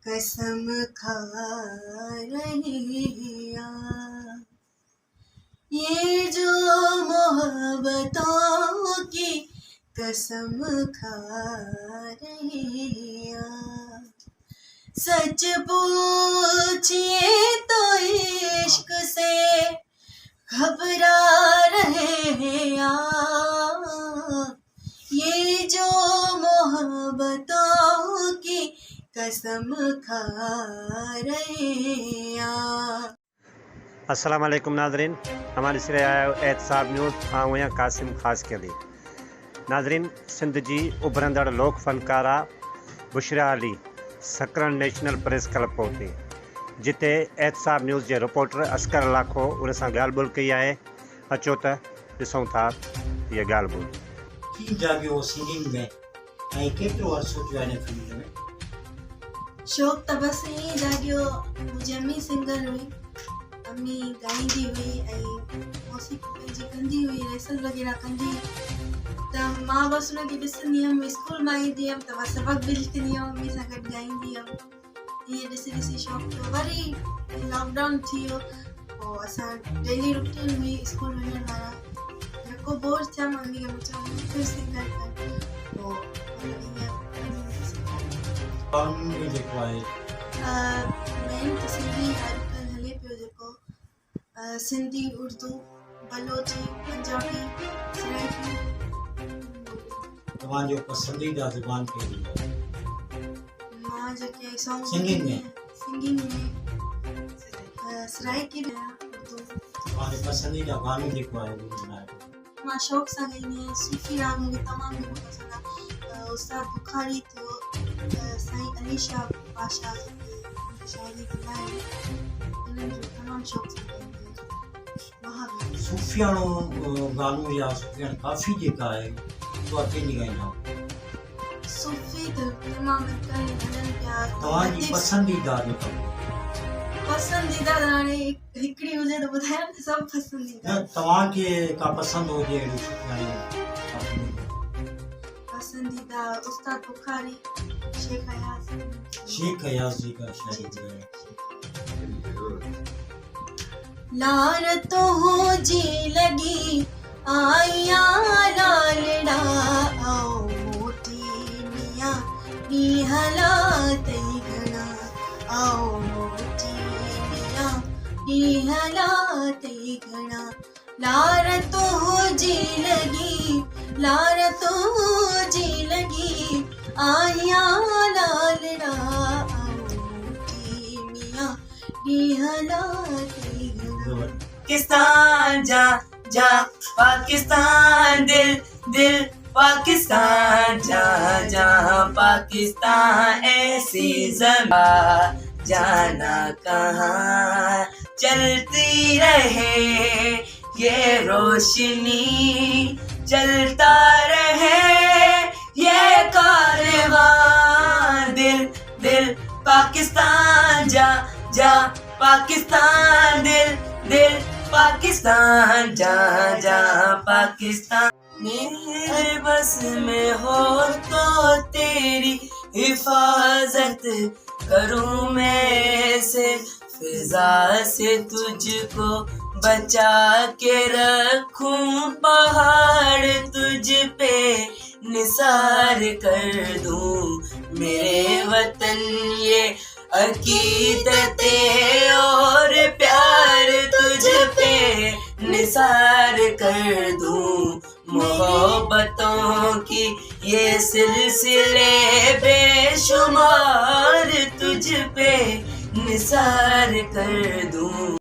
कसम खा रहे हैं। ये जो मोहब्बतों की कसम खा रहे हैं। सच पूछिए तो इश्क से घबरा रहे हैं। ये जो मोहब्बतों की कसम खा रहे हैं। अस्सलाम वालेकुम नाज़रीन, हमारी सिरे आया एहतसाब न्यूज़ आऊँ कासिम ख़ास के लिए। नाज़रीन, सिंध जी उभरंदड़ लोक फ़नकारा Bushra Ali सकरन national press club पहुती, जिते एहतसाब न्यूज़ के रिपोर्टर असकर लाखो उन सां ॻाल्हि ॿोल कई है। अचो त ॾिसूं था ये ॻाल्हि ॿोल। की जाॻियो सिंगिंग में ऐं केतिरो अर्सो थियो आहे हिन फील्ड में? शौक़ त बसि ईअं ई जाॻियो। मुंहिंजी अम्मी सिंगर हुई, अम्मी ॻाईंदी हुई ऐं मौसीक़ी पंहिंजी कंदी हुई, रेसल वग़ैरह कंदी। त मां बसि हुनखे ॾिसंदी हुअमि, स्कूल मां ईंदी हुअमि त मां सबक़ बि लिखंदी हुअमि, अम्मी सां गॾु ॻाईंदी हुअमि। ईअं ॾिसी ॾिसी शौक़ु थियो। वरी लॉकडाउन थी वियो, पोइ असां डेली रूटीन हुई स्कूल वञण वारा। को बोर थिया, मम्मी खे चयो फिर सिंगर कर। पोइ क़ानून में जेको आहे मेन त सिंधी अॼुकल्ह हले पियो जेको सिंधी, उर्दू, बलोची, पंजाबी, सराइकी। तव्हांजो पसंदीदा ज़ुबान कहिड़ी आहे? मां जेके सॉन्ग सिंगिंग में सराइकी में उर्दू। तव्हांजो पसंदीदा गानो जेको आहे उहो ॿुधायो। मां शौक़ सां ॻाईंदी आहियां। सूफ़ी राग मूंखे तमामु घणो पसंदि आहे। उस्ताद बुखारी थियो, साईं अली शाह पाशा जेके शाइरी कंदा आहिनि, उन्हनि जो तमामु शौक़ सां ॻाईंदी आहियां। सूफ़ियाणो गानो या सूफ़ियाणी काफ़ी जेका आहे उहा कंहिंजी ॻाईंदा आहियो? सूफ़ी त तमामु अॼुकल्ह प्यार। तव्हांजी पसंदीदा जेका पसंदीदा त हाणे हिकिड़ी हुजे त ॿुधायां न, सभु पसंदीदा। न तव्हांखे का पसंदि हुजे अहिड़ी सूफ़ियाणी? पसंदीदा उस्ताद बुखारी, शेख अयाज़ जी का शायरी है। लारतों जी लगी आया लालड़ा, आओ मोटी मियाँ नी हालात घना, आओ मोटी मियाँ नी हालात घना। लारतों जी लगी आया लालड़ा, आओ मोटी मियाँ नी हालात घना। पाकिस्तान जा जा पाकिस्तान दिल दिल पाकिस्तान जा जा पाकिस्तान ऐसी ज़मीं जाना कहाँ चलती रहे ये रोशनी, चलता रहे ये कारवां। दिल दिल पाकिस्तान जा जा पाकिस्तान दिल दिल पाकिस्तान जा जा पाकिस्तान। मेरे बस में हो तो तेरी हिफाजत करूं मैं से, फिजा से तुझको बचा के रखूं, पहाड़ तुझ पे निसार कर दूं। मेरे वतन ये अकीदतें और प्यार तुझ पे निसार कर दूं। मोहब्बतों की ये सिलसिले बेशुमार तुझ पे निसार कर दूं।